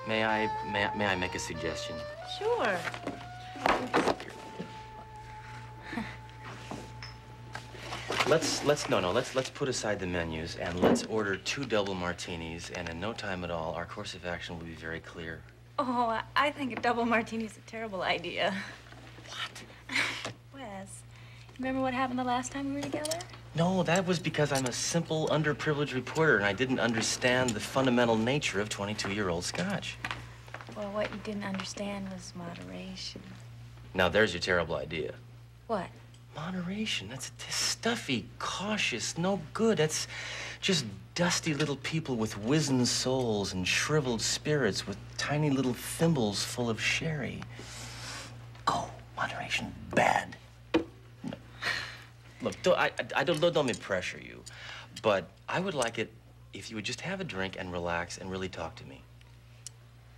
May I make a suggestion? Sure. Let's put aside the menus and let's order 2 double martinis, and in no time at all, our course of action will be very clear. Oh, I think a double martini is a terrible idea. What? Wes, remember what happened the last time we were together? No, that was because I'm a simple, underprivileged reporter, and I didn't understand the fundamental nature of 22-year-old scotch. Well, what you didn't understand was moderation. Now, there's your terrible idea. What? Moderation. That's stuffy, cautious, no good. That's just dusty little people with wizened souls and shriveled spirits with tiny little thimbles full of sherry. Oh, moderation, bad. No. Look, don't let me pressure you, but I would like it if you would just have a drink and relax and really talk to me.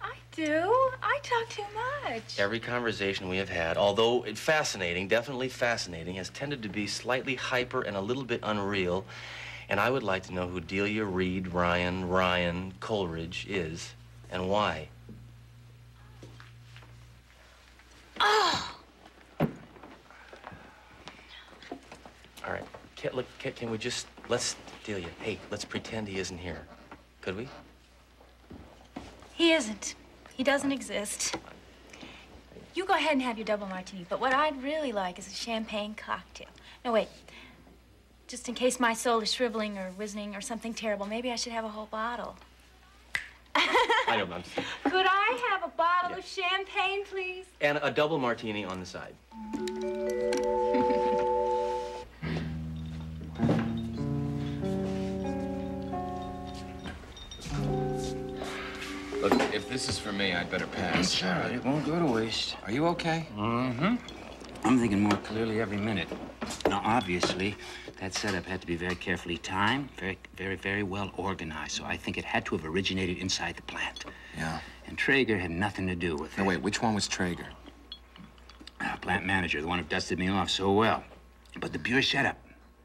I do. I talk too much. Every conversation we have had, although fascinating, definitely fascinating, has tended to be slightly hyper and a little bit unreal. And I would like to know who Delia Reed Ryan Coleridge is and why. Oh! All right. Can we just, Delia, hey, let's pretend he isn't here. Could we? He isn't. He doesn't exist. You go ahead and have your double martini, but what I'd really like is a champagne cocktail. No, wait. Just in case my soul is shriveling or wizening or something terrible, maybe I should have a whole bottle. I know, Could I have a bottle of champagne, please? And a double martini on the side. Look, if this is for me, I'd better pass. It's all right. It won't go to waste. Are you okay? Mm-hmm. I'm thinking more clearly every minute. Now, obviously, that setup had to be very carefully timed, very well organized. So I think it had to have originated inside the plant. Yeah. And Traeger had nothing to do with it. No, wait, which one was Traeger? Plant manager, the one who dusted me off so well. But the pure setup,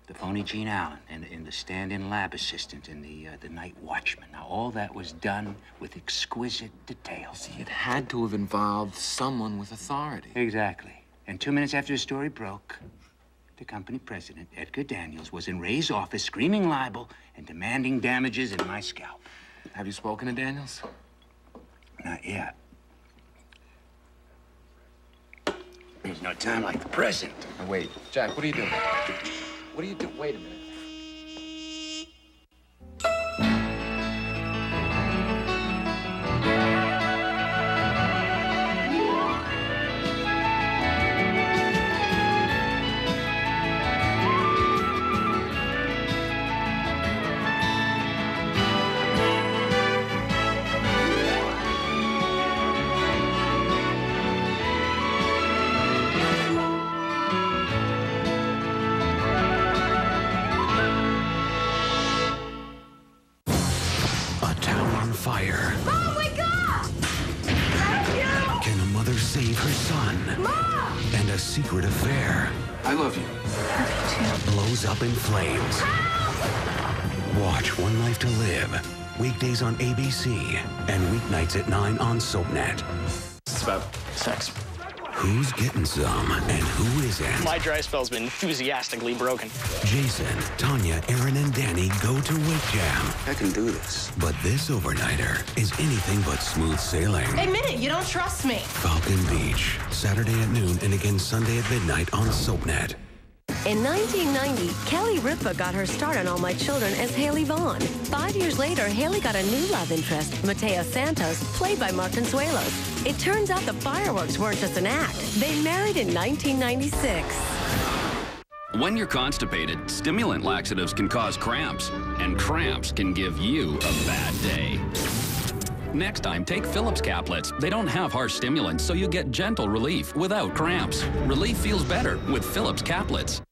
the phony Gene Allen, and the stand-in lab assistant, and the night watchman. Now, all that was done with exquisite detail. See, it had to have involved someone with authority. Exactly. And 2 minutes after the story broke, the company president, Edgar Daniels, was in Ray's office screaming libel and demanding damages in my scalp. Have you spoken to Daniels? Not yet. There's no time like the present. Now, wait, Jack, what are you doing? What are you doing? Wait a minute. Fire. Mom, wake up! Thank you! Can a mother save her son? Mom! And a secret affair I love you. blows up in flames. Help! Watch One Life to Live. Weekdays on ABC and weeknights at 9 on SoapNet. It's about sex. Who's getting some and who isn't? My dry spell's been enthusiastically broken. Jason, Tanya, Aaron, and Danny go to Wake Jam. I can do this. But this overnighter is anything but smooth sailing. Admit it, you don't trust me. Falcon Beach, Saturday at noon and again Sunday at midnight on SoapNet. In 1990, Kelly Ripa got her start on All My Children as Haley Vaughn. 5 years later, Haley got a new love interest, Mateo Santos, played by Mark Consuelos. It turns out the fireworks weren't just an act. They married in 1996. When you're constipated, stimulant laxatives can cause cramps, and cramps can give you a bad day. Next time, take Phillips Caplets. They don't have harsh stimulants, so you get gentle relief without cramps. Relief feels better with Phillips Caplets.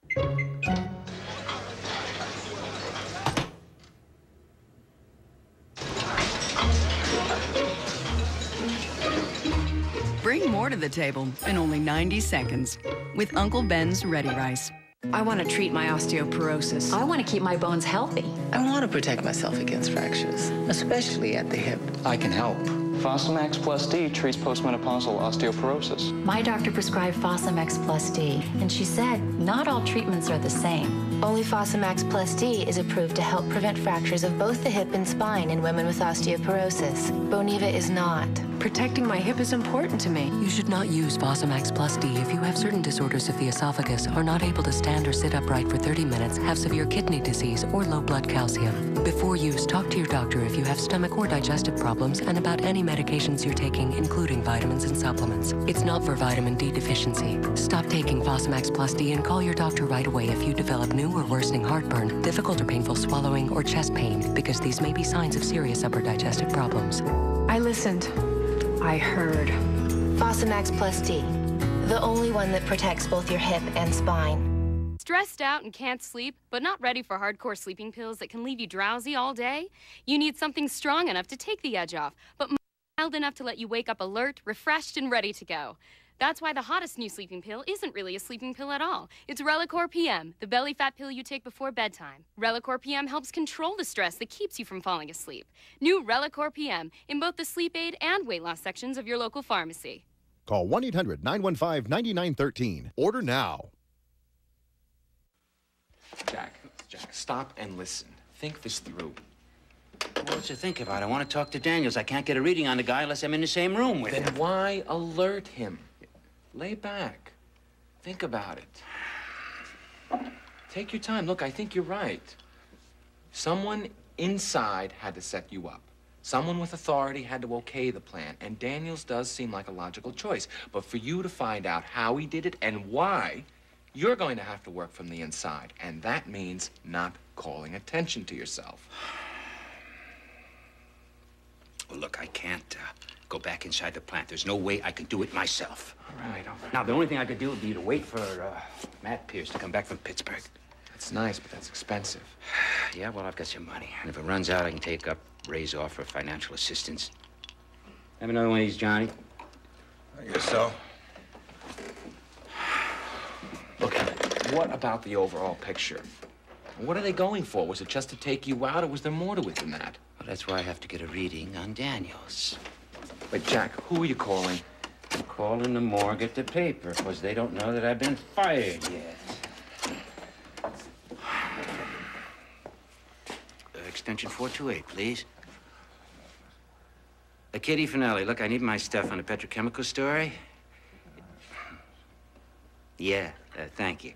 Bring more to the table in only 90 seconds with Uncle Ben's Ready Rice. I want to treat my osteoporosis. I want to keep my bones healthy. I want to protect myself against fractures, especially at the hip. I can help. Fosamax Plus D treats postmenopausal osteoporosis. My doctor prescribed Fosamax Plus D, and she said not all treatments are the same. Only Fosamax Plus D is approved to help prevent fractures of both the hip and spine in women with osteoporosis. Boniva is not. Protecting my hip is important to me. You should not use Fosamax Plus D if you have certain disorders of the esophagus, are not able to stand or sit upright for 30 minutes, have severe kidney disease, or low blood calcium. Before use, talk to your doctor if you have stomach or digestive problems and about any medications you're taking, including vitamins and supplements. It's not for vitamin D deficiency. Stop taking Fosamax Plus D and call your doctor right away if you develop new or worsening heartburn, difficult or painful swallowing, or chest pain, because these may be signs of serious upper digestive problems. I listened. I heard. Fosamax Plus D, the only one that protects both your hip and spine. Stressed out and can't sleep, but not ready for hardcore sleeping pills that can leave you drowsy all day? You need something strong enough to take the edge off, but mild enough to let you wake up alert, refreshed, and ready to go. That's why the hottest new sleeping pill isn't really a sleeping pill at all. It's Relicore PM, the belly fat pill you take before bedtime. Relicore PM helps control the stress that keeps you from falling asleep. New Relicore PM in both the sleep aid and weight loss sections of your local pharmacy. Call 1-800-915-9913. Order now. Jack, stop and listen. Think this through. What's to think about? I want to talk to Daniels. I can't get a reading on the guy unless I'm in the same room with him. Then why alert him? Lay back. Think about it. Take your time. Look, I think you're right. Someone inside had to set you up. Someone with authority had to okay the plan, and Daniels does seem like a logical choice. But for you to find out how he did it and why, you're going to have to work from the inside, and that means not calling attention to yourself. Well, look, I can't go back inside the plant. There's no way I can do it myself. All right. Now, the only thing I could do would be to wait for Matt Pierce to come back from Pittsburgh. That's nice, but that's expensive. Yeah, well, I've got some money. And if it runs out, I can take up Ray's offer of financial assistance. Have another one of these, Johnny? I guess so. Look, what about the overall picture? What are they going for? Was it just to take you out, or was there more to it than that? Well, that's why I have to get a reading on Daniels. But, Jack, who are you calling? I'm calling the morgue at the paper, because they don't know that I've been fired yet. Extension 428, please. Kitty Finelli, look, I need my stuff on the petrochemical story. Yeah, thank you.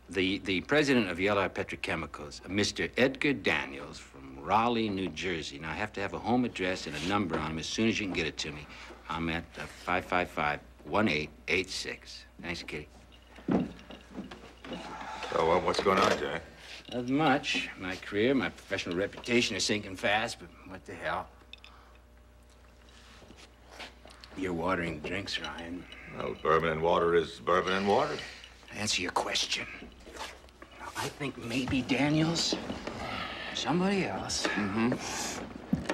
The president of Yellar Petrochemicals, Mr. Edgar Daniels from Raleigh, New Jersey. Now, I have to have a home address and a number on him as soon as you can get it to me. I'm at 555-1886. Thanks, Kitty. So, what's going on, Jack? Not much. My career, my professional reputation are sinking fast, but what the hell? You're watering the drinks, Ryan. Well, bourbon and water is bourbon and water. Answer your question. Now, I think maybe Daniels, somebody else,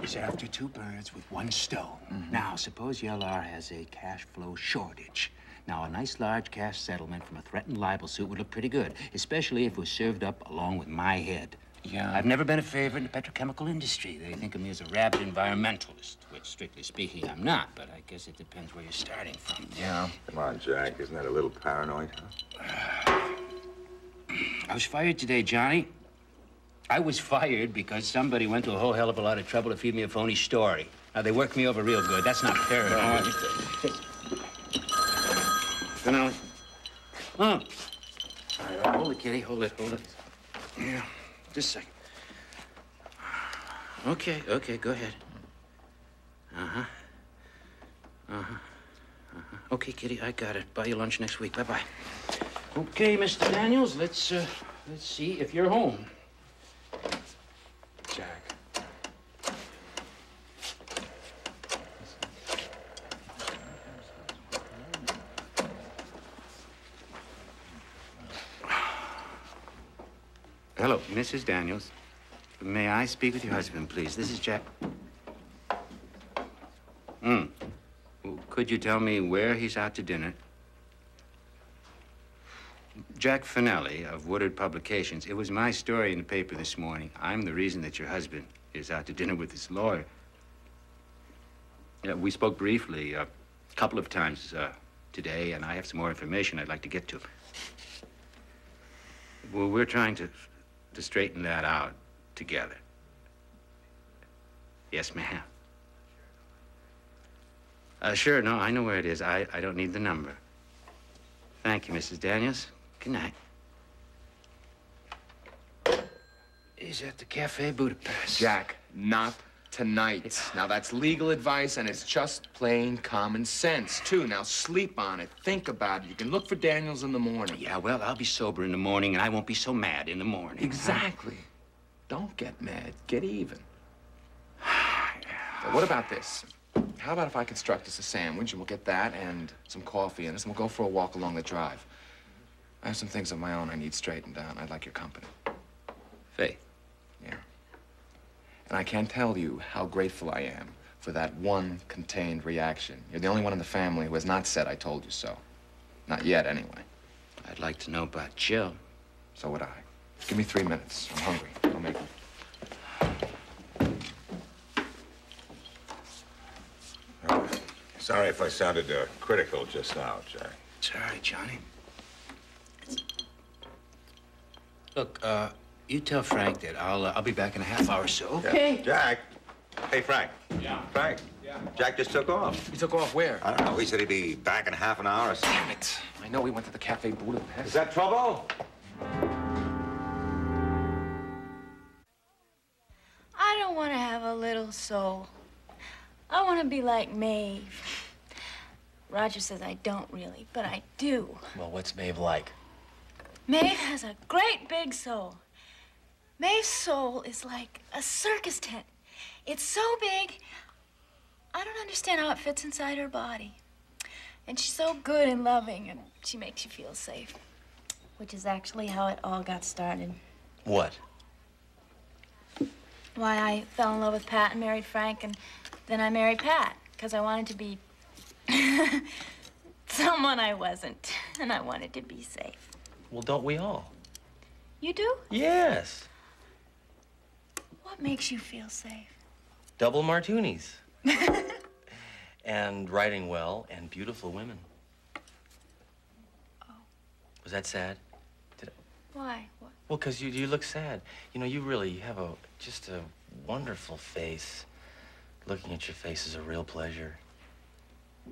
is after two birds with one stone. Now, suppose Yellar has a cash flow shortage. Now, a nice large cash settlement from a threatened libel suit would look pretty good, especially if it was served up along with my head. Yeah. I've never been a favorite in the petrochemical industry. They think of me as a rabid environmentalist, which, strictly speaking, I'm not, but I guess it depends where you're starting from. Yeah. Come on, Jack. Isn't that a little paranoid, huh? I was fired today, Johnny. I was fired because somebody went to a whole hell of a lot of trouble to feed me a phony story. Now, they worked me over real good. That's not fair at all. Finale. Oh. All right, hold it, Kitty. Hold it. Yeah, just a second. Okay, go ahead. Okay, Kitty, I got it. Buy you lunch next week. Bye-bye. Okay, Mr. Daniels, let's see if you're home. Jack. Hello, Mrs. Daniels. May I speak with your husband, please? This is Jack. Could you tell me where he's out to dinner? Jack Finelli of Woodard Publications. It was my story in the paper this morning. I'm the reason that your husband is out to dinner with his lawyer. Yeah, we spoke briefly a couple of times today, and I have some more information I'd like to get to. Well, we're trying to straighten that out together. Yes, ma'am. Sure, no, I know where it is. I don't need the number. Thank you, Mrs. Daniels. Good night. He's at the Cafe Budapest. Jack, not tonight. Now, that's legal advice, and it's just plain common sense, too. Now, sleep on it. Think about it. You can look for Daniels in the morning. Yeah, well, I'll be sober in the morning, and I won't be so mad in the morning. Exactly. Don't get mad. Get even. So what about this? How about if I construct us a sandwich, and we'll get that and some coffee in us, and we'll go for a walk along the drive. I have some things of my own I need straightened out. I'd like your company. Faith. Yeah. And I can't tell you how grateful I am for that one contained reaction. You're the only one in the family who has not said I told you so. Not yet, anyway. I'd like to know about Jill. So would I. Give me 3 minutes. I'm hungry. I'll make it. Sorry if I sounded critical just now, Jack. It's all right, Johnny. Look, you tell Frank that I'll be back in a half hour or so. Okay. Jack. Hey, Frank. Yeah. Frank. Yeah. Jack just took off. He took off where? I don't know. He said he'd be back in half an hour or so. Damn it. I know he went to the Cafe Budapest. Is that trouble? I don't want to have a little soul. I want to be like Maeve. Roger says I don't really, but I do. Well, what's Maeve like? Maeve has a great big soul. Maeve's soul is like a circus tent. It's so big, I don't understand how it fits inside her body. And she's so good and loving, and she makes you feel safe. Which is actually how it all got started. What? Why I fell in love with Pat and married Frank, and then I married Pat, because I wanted to be someone I wasn't, and I wanted to be safe. Well, don't we all? You do? Yes. What makes you feel safe? Double martinis. And writing well and beautiful women. Oh. Was that sad? Why? What? Well, because you look sad. You know, you really have just a wonderful face. Looking at your face is a real pleasure.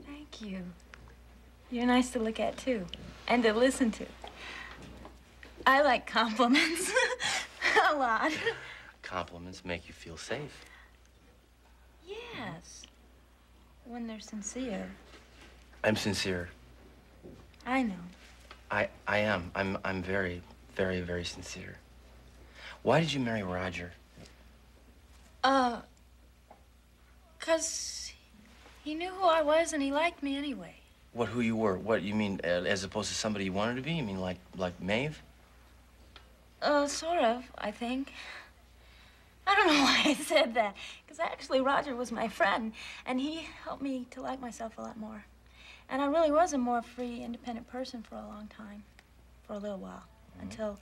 Thank you. You're nice to look at, too. And to listen to. I like compliments. A lot. Compliments make you feel safe. Yes. When they're sincere. I'm sincere. I know. I am. I'm very, very, very sincere. Why did you marry Roger? 'Cause he knew who I was and he liked me anyway. What, who you were? What, you mean as opposed to somebody you wanted to be? You mean like Maeve? Sort of, I think. I don't know why I said that. Because actually, Roger was my friend, and he helped me to like myself a lot more. And I really was a more free, independent person for a long time. For a little while. Until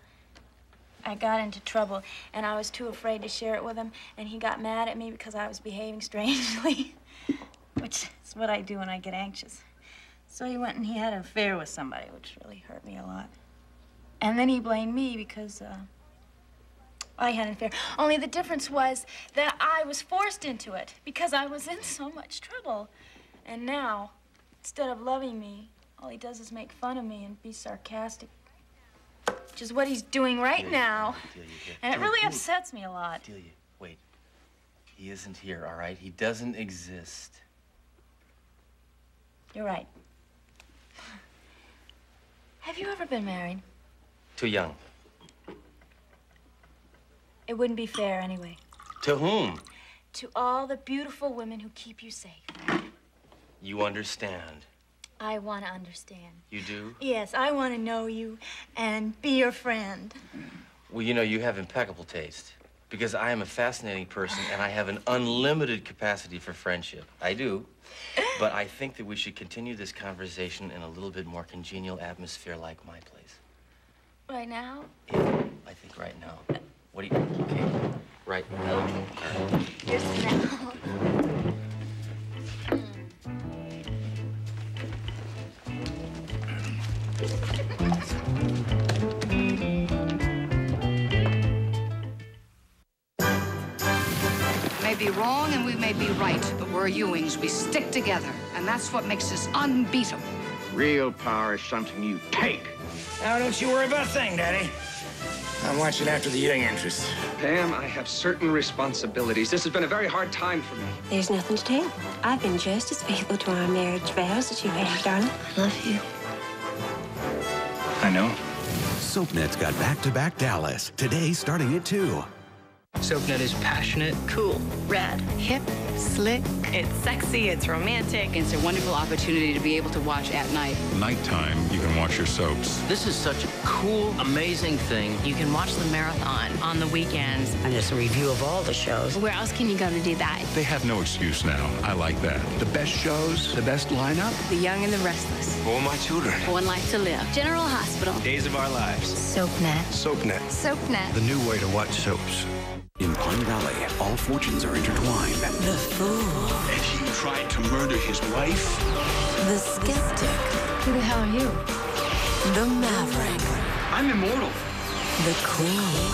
I got into trouble, and I was too afraid to share it with him, and he got mad at me because I was behaving strangely. Which is what I do when I get anxious. So he went and he had an affair with somebody, which really hurt me a lot. And then he blamed me because, I had an affair. Only the difference was that I was forced into it because I was in so much trouble. And now, instead of loving me, all he does is make fun of me and be sarcastic. Which is what he's doing right now. And it really upsets me a lot. Delia, wait. He isn't here, all right? He doesn't exist. You're right. Have you ever been married? Too young. It wouldn't be fair anyway. To whom? To all the beautiful women who keep you safe. You understand. I want to understand. You do? Yes, I want to know you and be your friend. Well, you know, you have impeccable taste. Because I am a fascinating person and I have an unlimited capacity for friendship. I do. But I think that we should continue this conversation in a little bit more congenial atmosphere like my place. Right now? Yeah, I think right now. What do you... Okay, right now. Okay. Here's the now. We may be wrong and we may be right, but we're Ewings. We stick together, and that's what makes us unbeatable. Real power is something you take. Now, don't you worry about a thing, Daddy. I'm watching after the Ewing interests. Pam, I have certain responsibilities. This has been a very hard time for me. There's nothing to tell. I've been just as faithful to our marriage vows that you have, darling. I love you. I know. SoapNet's got back-to-back Dallas, today starting at 2. SoapNet is passionate, cool, rad, hip, slick. It's sexy, it's romantic. It's a wonderful opportunity to be able to watch at night. Nighttime, you can watch your soaps. This is such a cool, amazing thing. You can watch the marathon on the weekends. And just a review of all the shows. Where else can you go to do that? They have no excuse now. I like that. The best shows, the best lineup. The Young and the Restless. All my children. One Life to Live. General Hospital. Days of Our Lives. SoapNet. SoapNet. SoapNet. The new way to watch soaps. In Pine Valley, all fortunes are intertwined. The Fool. And he tried to murder his wife. The Skeptic. Who the hell are you? The Maverick. I'm immortal. The Queen.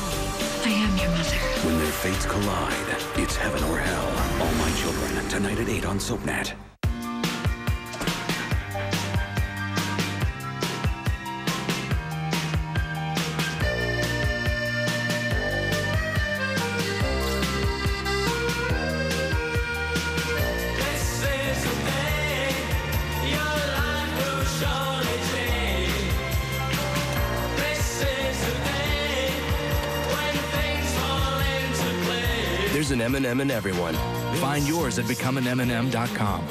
I am your mother. When their fates collide, it's heaven or hell. All My Children, tonight at 8 on SoapNet. There's an M&M in everyone. Find yours at becomeanmm.com.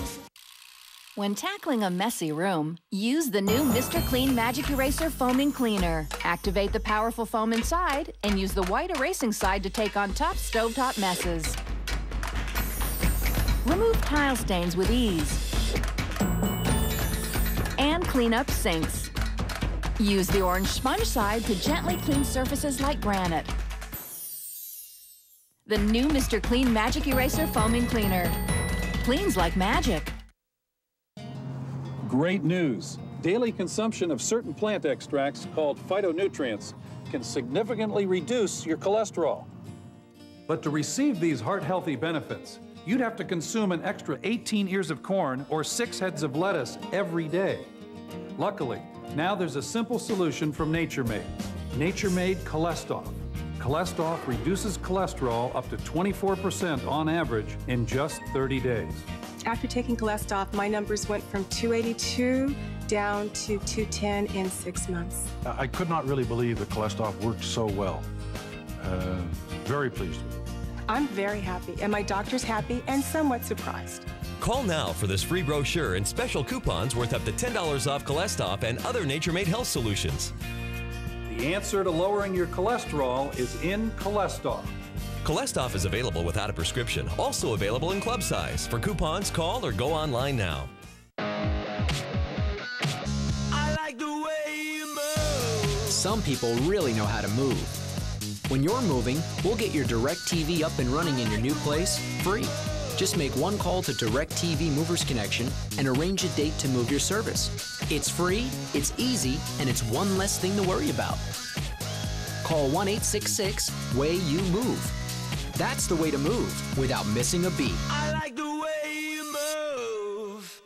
When tackling a messy room, use the new Mr. Clean Magic Eraser Foaming Cleaner. Activate the powerful foam inside and use the white erasing side to take on tough stovetop messes. Remove tile stains with ease. And clean up sinks. Use the orange sponge side to gently clean surfaces like granite. The new Mr. Clean Magic Eraser Foaming Cleaner. Cleans like magic. Great news. Daily consumption of certain plant extracts called phytonutrients can significantly reduce your cholesterol. But to receive these heart-healthy benefits, you'd have to consume an extra 18 ears of corn or 6 heads of lettuce every day. Luckily, now there's a simple solution from Nature Made. Nature Made Cholestoff. Cholestoff reduces cholesterol up to 24% on average in just 30 days. After taking Cholestoff, my numbers went from 282 down to 210 in 6 months. I could not really believe that Cholestoff worked so well. Very pleased with it. I'm very happy, and my doctor's happy and somewhat surprised. Call now for this free brochure and special coupons worth up to $10 off Cholestoff and other Nature Made health solutions. The answer to lowering your cholesterol is in Cholestoff. Cholestoff is available without a prescription, also available in club size. For coupons, call or go online now. Some people really know how to move. When you're moving, we'll get your DirecTV up and running in your new place free. Just make one call to DirecTV Movers Connection and arrange a date to move your service. It's free, it's easy, and it's one less thing to worry about. Call 1-866-WAY-YOU-MOVE. That's the way to move without missing a beat. I like the way you move.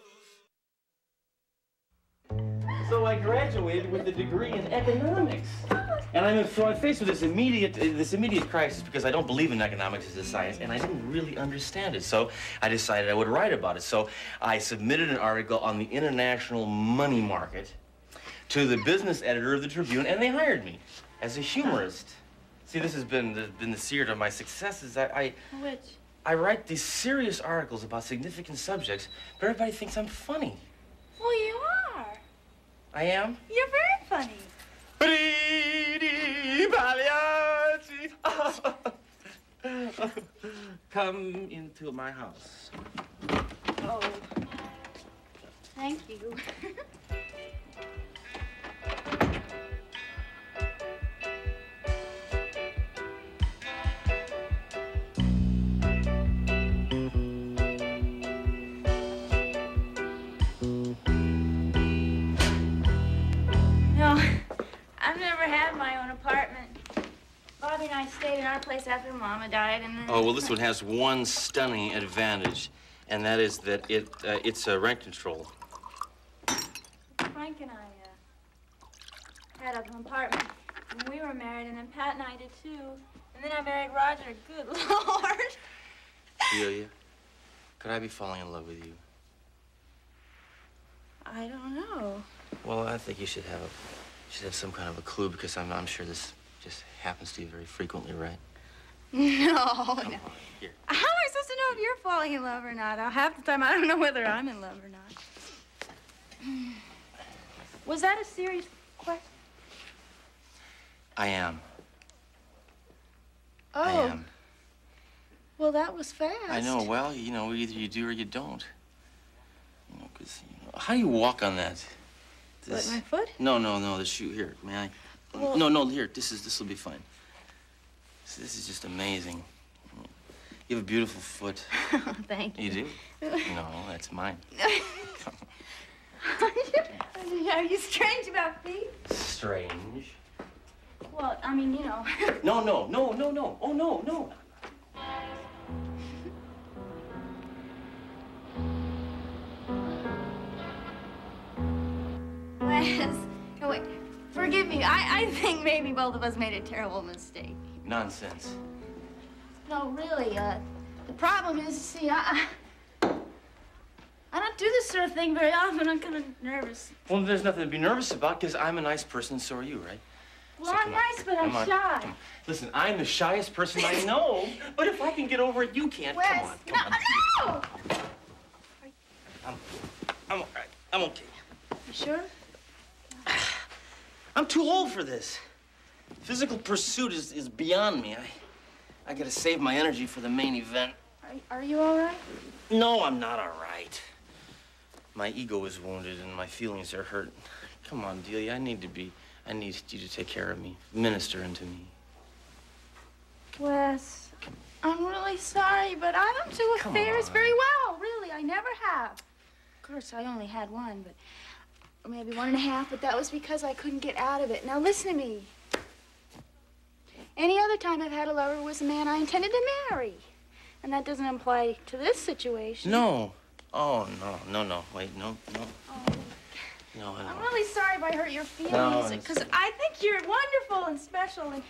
So I graduated with a degree in economics. And I'm faced with this immediate crisis because I don't believe in economics as a science, and I didn't really understand it. So I decided I would write about it. So I submitted an article on the international money market to the business editor of the Tribune, and they hired me as a humorist. See, this has been the secret of my successes. Which? I write these serious articles about significant subjects, but everybody thinks I'm funny. Well, you are. I am? You're very funny. Come into my house. Oh. Thank you. stayed in our place after Mama died, and then... Oh, well, this one has one stunning advantage, and that is that it's rent control. Frank and I had an apartment when we were married, and then Pat and I did too. And then I married Roger. Good Lord. Delia, could I be falling in love with you? I don't know. Well, I think you should have some kind of a clue, because I'm sure this just happens to you very frequently, right? No, Come no. on, here. How am I supposed to know if you're falling in love or not? Half the time, I don't know whether I'm in love or not. Was that a serious question? I am. Oh. I am. Well, that was fast. I know. Well, you know, either you do or you don't. You know, because, how do you walk on that? What, my foot? No, the shoe. Here, may I? Well, No, here. This will be fine. This is just amazing. You have a beautiful foot. Thank you. You do? No, that's mine. Are you strange about feet? Strange. Well, I mean, you know. No. Oh, no. Wes, oh, wait. Forgive me. I think maybe both of us made a terrible mistake. Nonsense. No, really, the problem is, see, I don't do this sort of thing very often. I'm kind of nervous. Well, there's nothing to be nervous about, because I'm a nice person, and so are you, right? Well, I'm nice, but I'm shy. Come on. Listen, I'm the shyest person I know, but if I can get over it, you can't. Wes, Come on. No! I'm all right. I'm okay. You sure? I'm too old for this. Physical pursuit is beyond me. I gotta save my energy for the main event. Are you all right? No, I'm not all right. My ego is wounded and my feelings are hurt. Come on, Delia, I need you to take care of me, minister into me. Wes, I'm really sorry, but I don't do affairs very well, really. I never have. Of course, I only had one, but maybe 1.5, but that was because I couldn't get out of it. Now, listen to me. Any other time I've had a lover was a man I intended to marry. And that doesn't apply to this situation. No. Oh, no. Wait, no. No, I'm really sorry if I hurt your feelings, No, because I think you're wonderful and special, and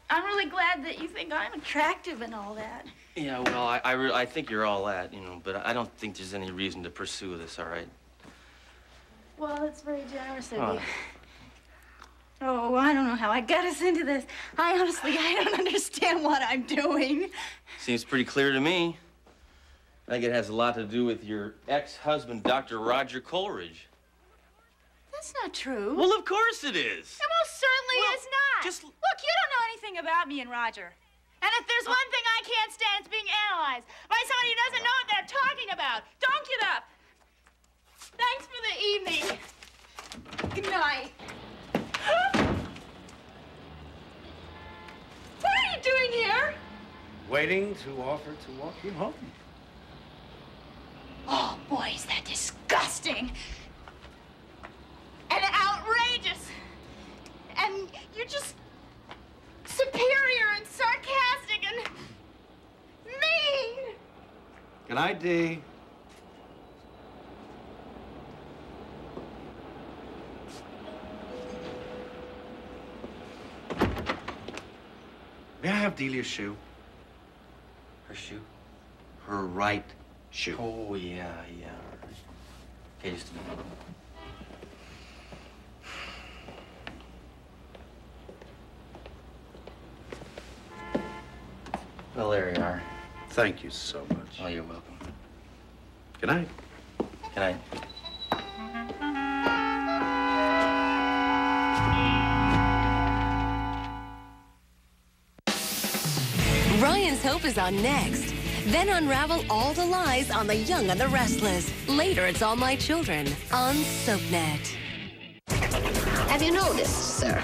I'm really glad that you think I'm attractive and all that. Yeah, well, I think you're all that, but I don't think there's any reason to pursue this, all right? Well, that's very generous of you. Oh, I don't know how I got us into this. I don't understand what I'm doing. Seems pretty clear to me. I think it has a lot to do with your ex-husband, Dr. Roger Coleridge. That's not true. Well, of course it is. It most certainly is not. just- Look, you don't know anything about me and Roger. And if there's one thing I can't stand, it's being analyzed by somebody who doesn't know what they're talking about. Don't get up. Thanks for the evening. Good night. What are you doing here? Waiting to offer to walk you home. Oh, boy, is that disgusting. And outrageous. And you're just superior and sarcastic and mean. Good night, Dee. May I have Delia's shoe? Her shoe? Her right shoe. Oh, yeah. All right. Okay, just a minute. Well, there you are. Thank you so much. Oh, you're welcome. Good night. Good night. Ryan's Hope is on next. Then unravel all the lies on the young and the restless. Later, it's All My Children on SoapNet. Have you noticed, sir,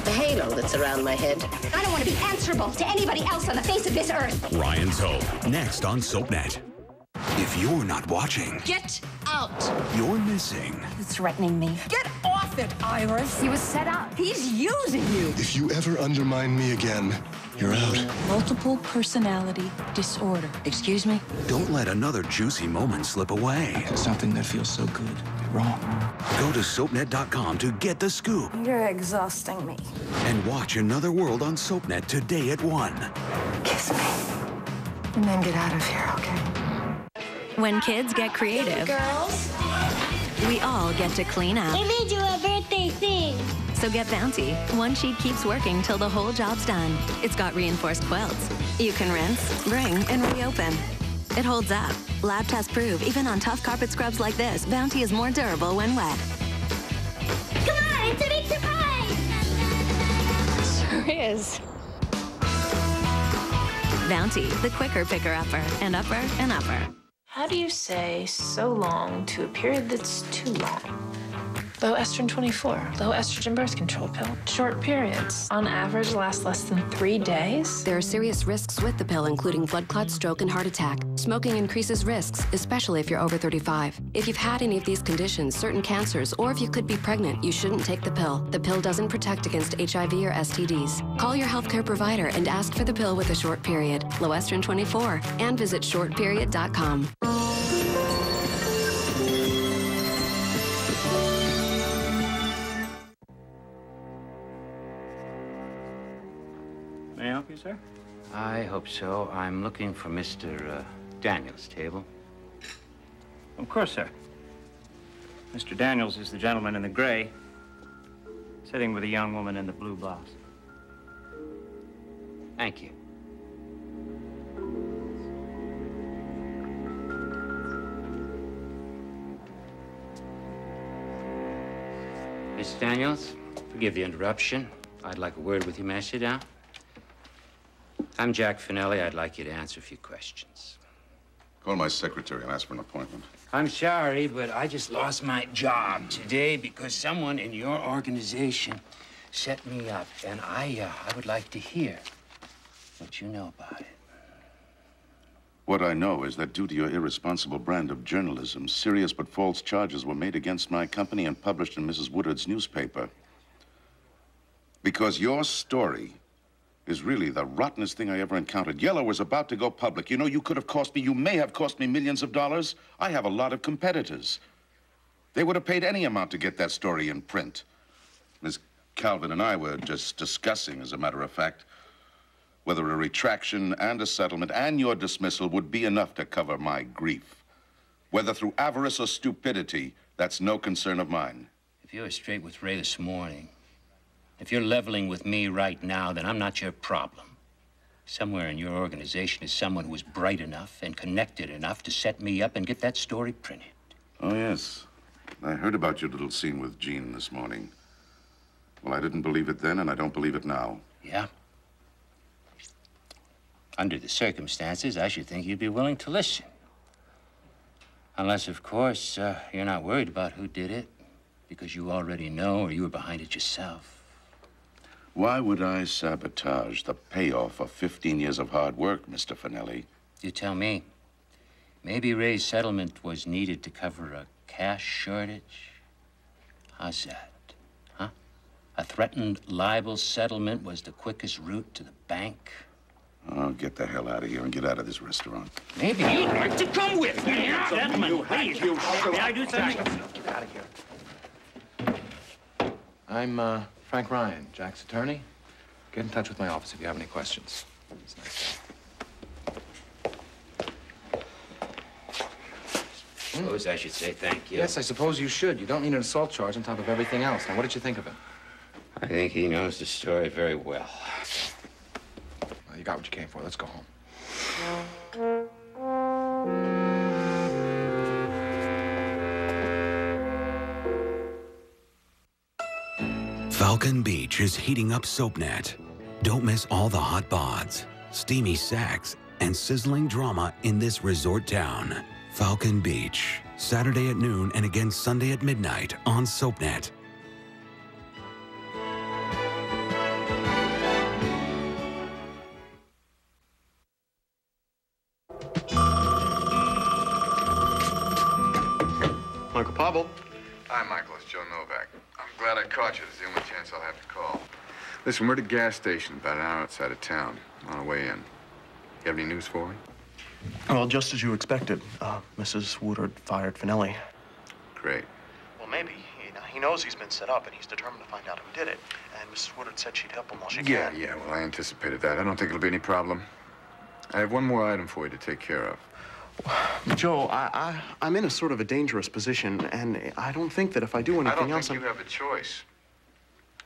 the halo that's around my head? I don't want to be answerable to anybody else on the face of this earth. Ryan's Hope, next on SoapNet. If you're not watching, Get out. you're missing. It's threatening me. Get off worth it, Iris. He was set up. He's using you. If you ever undermine me again, you're out. Multiple personality disorder. Excuse me? Don't let another juicy moment slip away. Something that feels so good. Wrong. Go to SoapNet.com to get the scoop. You're exhausting me. And watch Another World on SoapNet today at 1. Kiss me. And then get out of here, okay? When kids get creative, Girls, we all get to clean up. I made you a birthday thing. So get Bounty. One sheet keeps working till the whole job's done. It's got reinforced quilts. You can rinse, wring, and reopen. It holds up. Lab tests prove even on tough carpet scrubs like this, Bounty is more durable when wet. Come on, it's a big surprise! Sure is. Bounty, the quicker picker-upper, and upper and upper. How do you say so long to a period that's too long? Low estrogen 24, low estrogen birth control pill. Short periods, on average, last less than 3 days. There are serious risks with the pill, including blood clots, stroke, and heart attack. Smoking increases risks, especially if you're over 35. If you've had any of these conditions, certain cancers, or if you could be pregnant, you shouldn't take the pill. The pill doesn't protect against HIV or STDs. Call your healthcare provider and ask for the pill with a short period, low estrogen 24, and visit shortperiod.com. May I help you, sir? I hope so. I'm looking for Mr. Daniels' table. Of course, sir. Mr. Daniels is the gentleman in the gray, sitting with a young woman in the blue blouse. Thank you. Miss Daniels, forgive the interruption. I'd like a word with you. May I sit down? I'm Jack Finelli. I'd like you to answer a few questions. Call my secretary and ask for an appointment. I'm sorry, but I just lost my job today because someone in your organization set me up, and I would like to hear what you know about it. What I know is that due to your irresponsible brand of journalism, serious but false charges were made against my company and published in Mrs. Woodard's newspaper. Because your story is really the rottenest thing I ever encountered. Yellow was about to go public. You know, you could have cost me, you may have cost me millions of dollars. I have a lot of competitors. They would have paid any amount to get that story in print. Miss Calvin and I were just discussing, as a matter of fact, whether a retraction and a settlement and your dismissal would be enough to cover my grief. Whether through avarice or stupidity, that's no concern of mine. If you were straight with Ray this morning, if you're leveling with me right now, then I'm not your problem. Somewhere in your organization is someone who was bright enough and connected enough to set me up and get that story printed. Oh, yes. I heard about your little scene with Jean this morning. Well, I didn't believe it then, and I don't believe it now. Yeah? Under the circumstances, I should think you'd be willing to listen. Unless, of course, you're not worried about who did it, because you already know or you were behind it yourself. Why would I sabotage the payoff of 15 years of hard work, Mr. Finelli? You tell me. Maybe Ray's settlement was needed to cover a cash shortage? How's that, huh? A threatened libel settlement was the quickest route to the bank? Oh, get the hell out of here and get out of this restaurant. Maybe you'd like to come with me. Gentlemen, please. May I do something? Get out of here. I'm Frank Ryan, Jack's attorney. Get in touch with my office if you have any questions. It's nice. Suppose I should say thank you. Yes, I suppose you should. You don't need an assault charge on top of everything else. Now, what did you think of him? I think he knows the story very well. Well, you got what you came for. Let's go home. Falcon Beach is heating up SoapNet. Don't miss all the hot bods, steamy sex, and sizzling drama in this resort town. Falcon Beach, Saturday at noon and again Sunday at midnight on SoapNet. Michael Pavel. Hi, Michael. It's Joe Novak. I'm Glad I caught you. It's the only chance I'll have to call. Listen, we're at a gas station about an hour outside of town, on our way in. You have any news for me? Well, just as you expected. Mrs. Woodard fired Finelli. Great. Well, maybe. He knows he's been set up, and he's determined to find out who did it. And Mrs. Woodard said she'd help him while she can. Yeah, well, I anticipated that. I don't think it'll be any problem. I have one more item for you to take care of. Joe, I'm in a sort of a dangerous position, and I don't think that if I do anything else... I don't think you have a choice.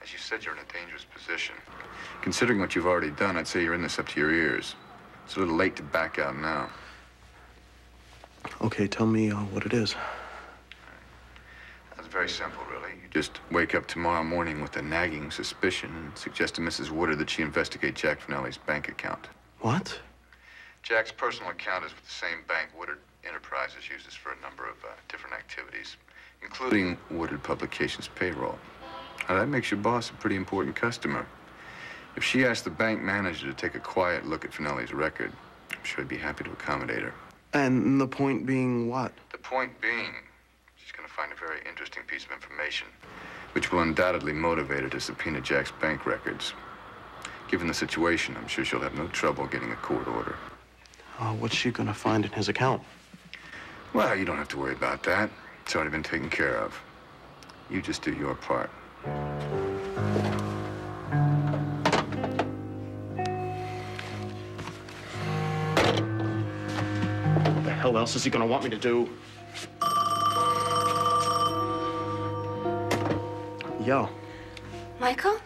As you said, you're in a dangerous position. Considering what you've already done, I'd say you're in this up to your ears. It's a little late to back out now. Okay, tell me what it is. That's very simple, really. You just wake up tomorrow morning with a nagging suspicion and suggest to Mrs. Woodard that she investigate Jack Finelli's bank account. What? Jack's personal account is with the same bank Woodard Enterprises uses for a number of different activities, including Woodard Publications payroll. Now, that makes your boss a pretty important customer. If she asked the bank manager to take a quiet look at Finelli's record, I'm sure he'd be happy to accommodate her. And the point being what? The point being, she's going to find a very interesting piece of information, which will undoubtedly motivate her to subpoena Jack's bank records. Given the situation, I'm sure she'll have no trouble getting a court order. What's she gonna find in his account? Well, you don't have to worry about that. It's already been taken care of. You just do your part. What the hell else is he gonna want me to do? Yeah. Michael?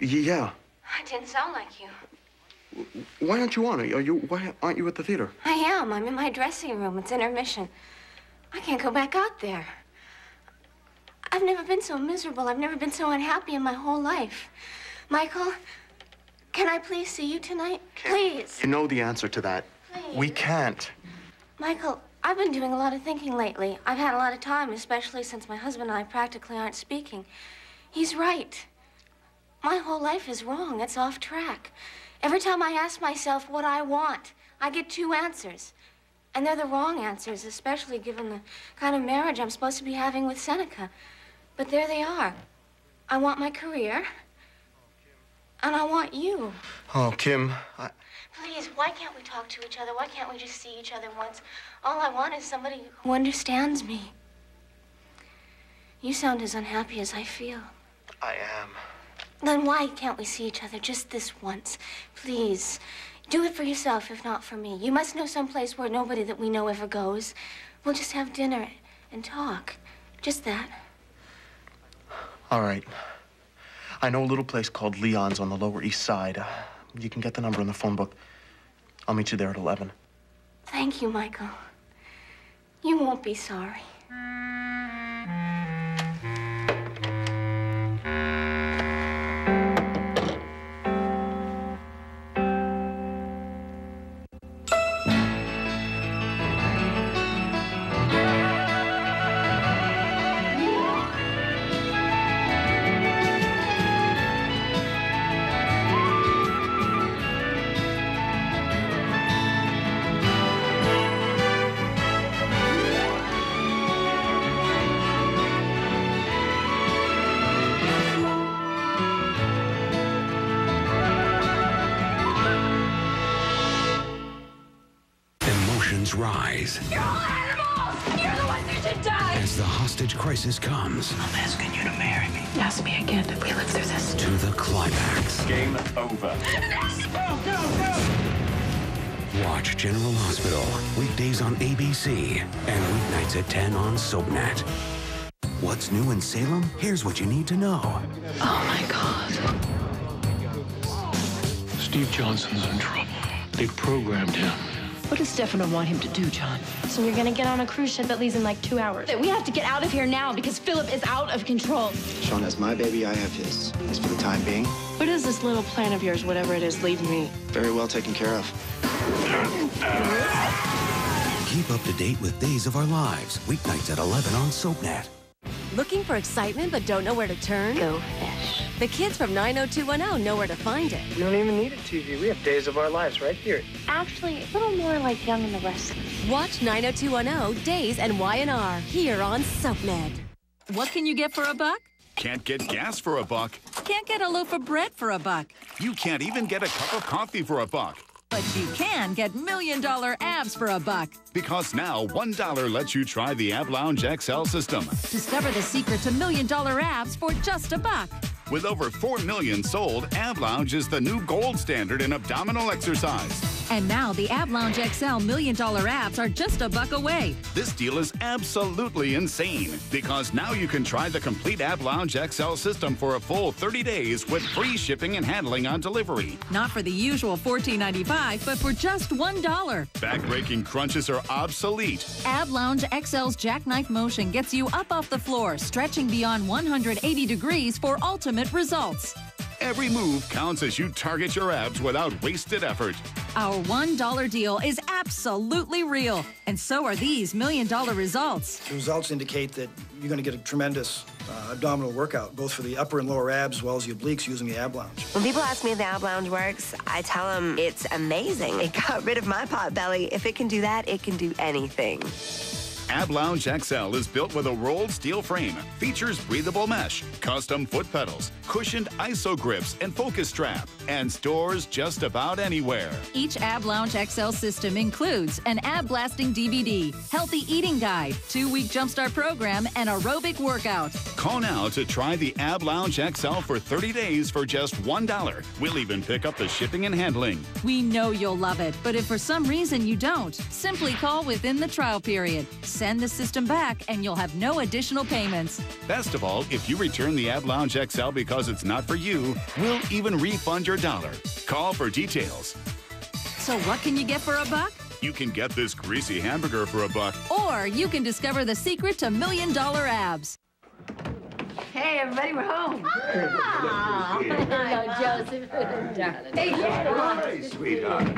Yeah. I didn't sound like you. Why aren't you on? Why aren't you at the theater? I am. I'm in my dressing room. It's intermission. I can't go back out there. I've never been so miserable. I've never been so unhappy in my whole life. Michael, can I please see you tonight? Please. You know the answer to that. Please. We can't. Michael, I've been doing a lot of thinking lately. I've had a lot of time, especially since my husband and I practically aren't speaking. He's right. My whole life is wrong. It's off track. Every time I ask myself what I want, I get two answers. And they're the wrong answers, especially given the kind of marriage I'm supposed to be having with Seneca. But there they are. I want my career, and I want you. Oh, Kim, Please, why can't we talk to each other? Why can't we just see each other once? All I want is somebody who understands me. You sound as unhappy as I feel. I am. Then why can't we see each other just this once? Please. Do it for yourself, if not for me. You must know some place where nobody that we know ever goes. We'll just have dinner and talk. Just that. All right. I know a little place called Leon's on the Lower East Side. You can get the number in the phone book. I'll meet you there at 11. Thank you, Michael. You won't be sorry. Rise. You're all animals! You're the ones who should die! As the hostage crisis comes. I'm asking you to marry me. Ask me again if we live through this. To the climax. Game over. Go, go, go! Watch General Hospital weekdays on ABC and weeknights at 10 on SoapNet. What's new in Salem? Here's what you need to know. Oh my God. Steve Johnson's in trouble. They programmed him. What does Stefano want him to do, John? So you're gonna get on a cruise ship that leaves in like 2 hours. We have to get out of here now because Philip is out of control. Sean has my baby, I have his. As for the time being, Where does this little plan of yours, whatever it is, leave me? very well taken care of. Keep up to date with Days of Our Lives, weeknights at 11 on SoapNet. Looking for excitement but don't know where to turn? Go fish. The kids from 90210 know where to find it. We don't even need a TV. We have Days of Our Lives right here. Actually, a little more like Young and the Restless. Watch 90210 Days and Y&R here on SoapNet. What can you get for $1? can't get gas for a buck. Can't get a loaf of bread for a buck. You can't even get a cup of coffee for a buck. But you can get $1 million abs for a buck. Because now $1 lets you try the Ab Lounge XL system. Discover the secret to $1 million abs for just a buck. With over 4 million sold, Ab Lounge is the new gold standard in abdominal exercise. And now the Ab Lounge XL $1 million abs are just a buck away. This deal is absolutely insane because now you can try the complete Ab Lounge XL system for a full 30 days with free shipping and handling on delivery. Not for the usual $14.95, but for just $1. Back-breaking crunches are obsolete. Ab Lounge XL's jackknife motion gets you up off the floor, stretching beyond 180 degrees for ultimate results. Every move counts as you target your abs without wasted effort. Our $1 deal is absolutely real, and so are these $1 million results. The results indicate that you're going to get a tremendous abdominal workout, both for the upper and lower abs, as well as the obliques, using the Ab Lounge. When people ask me if the Ab Lounge works, I tell them it's amazing. It got rid of my pot belly. If it can do that, it can do anything. Ab Lounge XL is built with a rolled steel frame, features breathable mesh, custom foot pedals, cushioned ISO grips, and focus strap, and stores just about anywhere. Each Ab Lounge XL system includes an ab blasting DVD, healthy eating guide, 2-week jumpstart program, and aerobic workout. Call now to try the Ab Lounge XL for 30 days for just $1. We'll even pick up the shipping and handling. We know you'll love it, but if for some reason you don't, simply call within the trial period. Send the system back and you'll have no additional payments. Best of all, if you return the Ab Lounge XL because it's not for you, we'll even refund your $1. Call for details. So what can you get for a buck? You can get this greasy hamburger for a buck. Or you can discover the secret to $1 million abs. Hey, everybody, we're home. Ah! Hello, Joseph. Darling. Hey, Hi, sweetheart.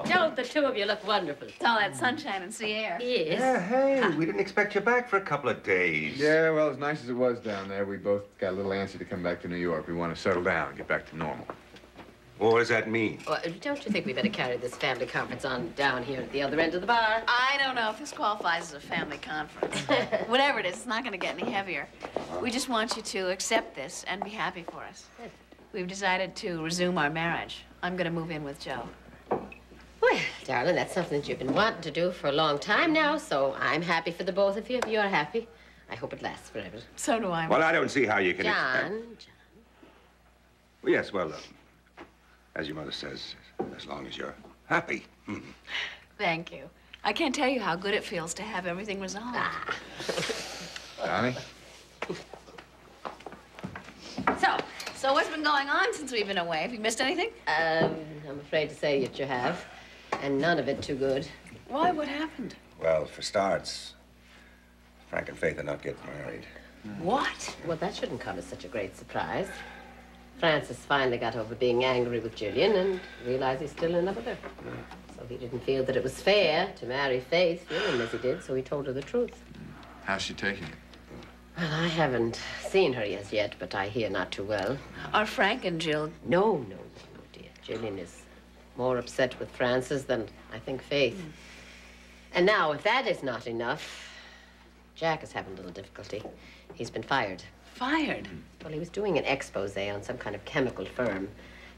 Don't the two of you look wonderful? It's all that sunshine and sea air. Yes. Yeah, hey, we didn't expect you back for a couple of days. Yeah, well, as nice as it was down there, we both got a little antsy to come back to New York. We want to settle down and get back to normal. Well, what does that mean? Well, don't you think we better carry this family conference on down here at the other end of the bar? I don't know if this qualifies as a family conference. Whatever it is, it's not going to get any heavier. We just want you to accept this and be happy for us. We've decided to resume our marriage. I'm going to move in with Joe. Well, darling, that's something that you've been wanting to do for a long time now, so I'm happy for the both of you. If you're happy, I hope it lasts forever. So do I. Well, I don't see how you can... John. Well, yes, well, as your mother says, as long as you're happy. Thank you. I can't tell you how good it feels to have everything resolved. Donnie? So what's been going on since we've been away? Have you missed anything? I'm afraid to say that you have, and none of it too good. Why? What happened? Well, for starts, Frank and Faith are not getting married. What? Well, that shouldn't come as such a great surprise. Francis finally got over being angry with Julian and realized he's still in love with her. So he didn't feel that it was fair to marry Faith, feeling as he did, so he told her the truth. How's she taking it? Well, I haven't seen her as yet, but I hear not too well. Are Frank and Jill? No, dear. Julian is more upset with Francis than, I think, Faith. And now, if that is not enough, Jack is having a little difficulty. He's been fired. Fired? Well, he was doing an expose on some kind of chemical firm,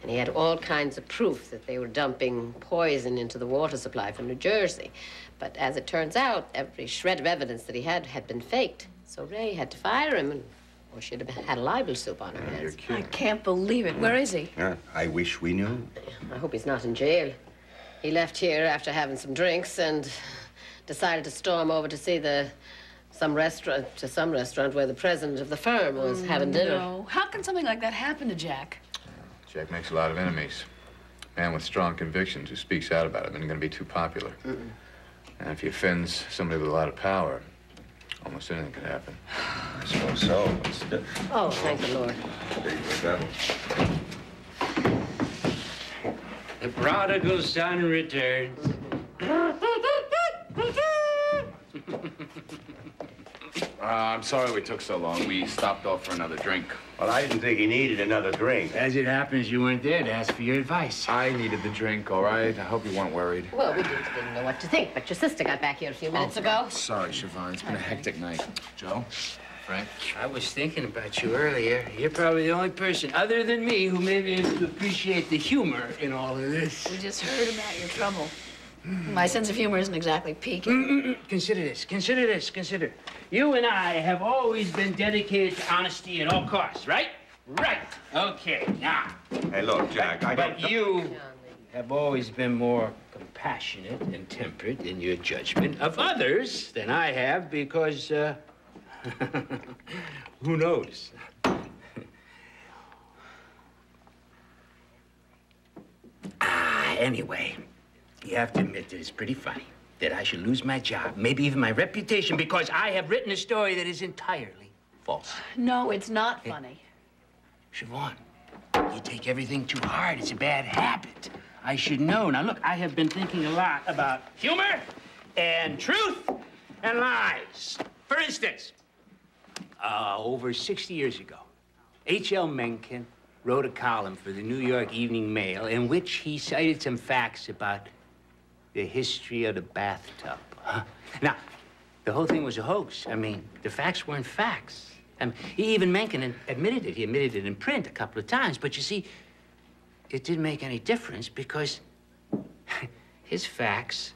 and he had all kinds of proof that they were dumping poison into the water supply from New Jersey. But as it turns out, every shred of evidence that he had been faked. So Ray had to fire him, or she'd have had a libel suit on her hands. You're kidding. I can't believe it. Where is he? I wish we knew. I hope he's not in jail. He left here after having some drinks and decided to storm over to see some restaurant where the president of the firm was having dinner. No. How can something like that happen to Jack? Jack makes a lot of enemies. A man with strong convictions who speaks out about it isn't going to be too popular. And if he offends somebody with a lot of power, almost anything can happen. I suppose so. Oh, thank the Lord. There you go. The prodigal son returns. I'm sorry we took so long. We stopped off for another drink. Well, I didn't think he needed another drink. As it happens, you weren't there to ask for your advice. I needed the drink, all right? I hope you weren't worried. Well, we didn't know what to think, but your sister got back here a few minutes ago. Sorry, Siobhan. It's been a hectic night. Joe? Frank. I was thinking about you earlier. You're probably the only person other than me who may be able to appreciate the humor in all of this. We just heard about your trouble. My sense of humor isn't exactly peaking. Consider this, consider this, consider. You and I have always been dedicated to honesty at all costs, right? Right. Okay, now. Hey, look, Jack, But you have always been more compassionate and temperate in your judgment of others than I have because, who knows? Anyway, you have to admit that it's pretty funny that I should lose my job, maybe even my reputation, because I have written a story that is entirely false. No, it's not funny. Siobhan, you take everything too hard. It's a bad habit. I should know. Now, look, I have been thinking a lot about humor and truth and lies. For instance, over 60 years ago, H.L. Mencken wrote a column for the New York Evening Mail in which he cited some facts about the history of the bathtub. Now, the whole thing was a hoax. I mean, the facts weren't facts. Even Mencken admitted it. He admitted it in print a couple of times. But you see, it didn't make any difference because his facts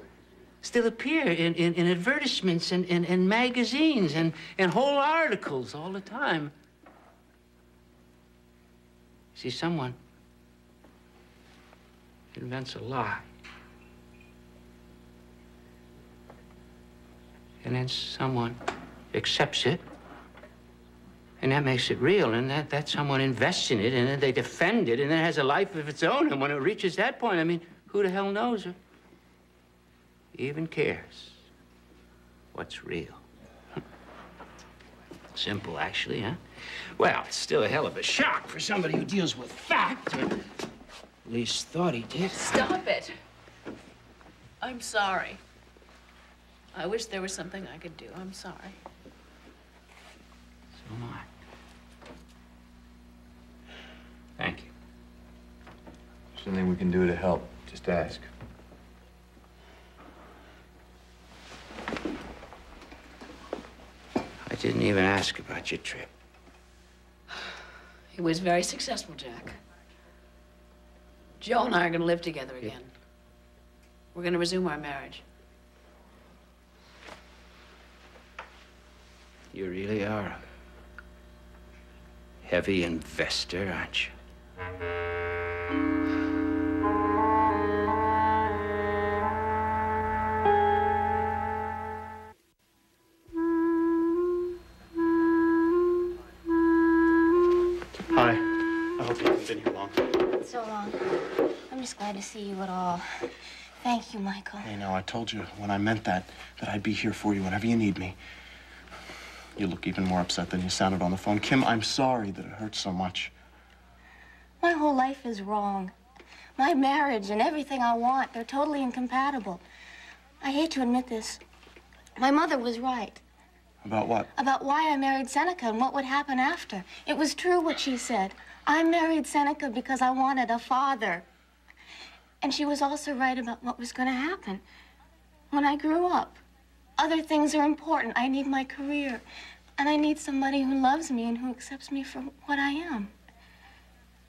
still appear in advertisements and magazines and whole articles all the time. See, someone invents a lie. And then someone accepts it. And that makes it real, and that someone invests in it, and then they defend it, and then it has a life of its own. And when it reaches that point, I mean, who the hell knows or even cares what's real? Simple, actually, huh? Well, it's still a hell of a shock for somebody who deals with fact, or at least thought he did. Stop it. I'm sorry. I wish there was something I could do. I'm sorry. So am I. Thank you. Something we can do to help. Just ask. I didn't even ask about your trip. It was very successful, Jack. Joe and I are going to live together again. We're going to resume our marriage. You really are a heavy investor, aren't you? Hi. I hope you haven't been here long. So long. I'm just glad to see you at all. Thank you, Michael. Hey, now, I told you when I meant that I'd be here for you whenever you need me. You look even more upset than you sounded on the phone. Kim, I'm sorry that it hurts so much. My whole life is wrong. My marriage and everything I want, they're totally incompatible. I hate to admit this. My mother was right. About what? About why I married Seneca and what would happen after. It was true what she said. I married Seneca because I wanted a father. And she was also right about what was going to happen when I grew up. Other things are important. I need my career. And I need somebody who loves me and who accepts me for what I am.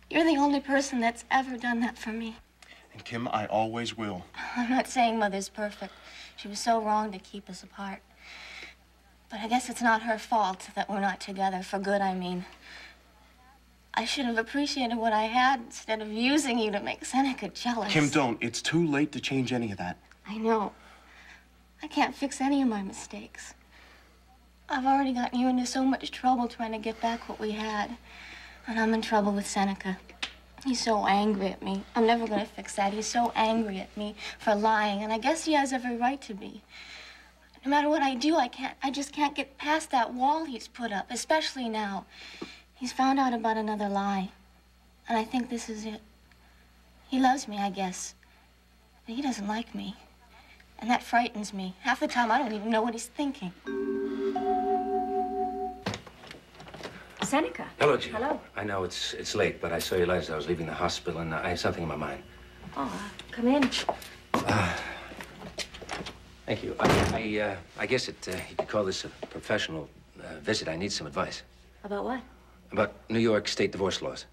You're the only person that's ever done that for me. And Kim, I always will. I'm not saying Mother's perfect. She was so wrong to keep us apart. But I guess it's not her fault that we're not together, for good, I mean. I should have appreciated what I had instead of using you to make Seneca jealous. Kim, don't. It's too late to change any of that. I know. I can't fix any of my mistakes. I've already gotten you into so much trouble trying to get back what we had. And I'm in trouble with Seneca. He's so angry at me. I'm never going to fix that. He's so angry at me for lying, and I guess he has every right to be. No matter what I do, I just can't get past that wall he's put up, especially now. He's found out about another lie, and I think this is it. He loves me, I guess, but he doesn't like me, and that frightens me. Half the time, I don't even know what he's thinking. Seneca. Hello, Jean. Hello. I know it's late, but I saw you last as I was leaving the hospital, and I have something in my mind. Oh, come in. Thank you. I guess you could call this a professional visit. I need some advice. About what? About New York state divorce laws.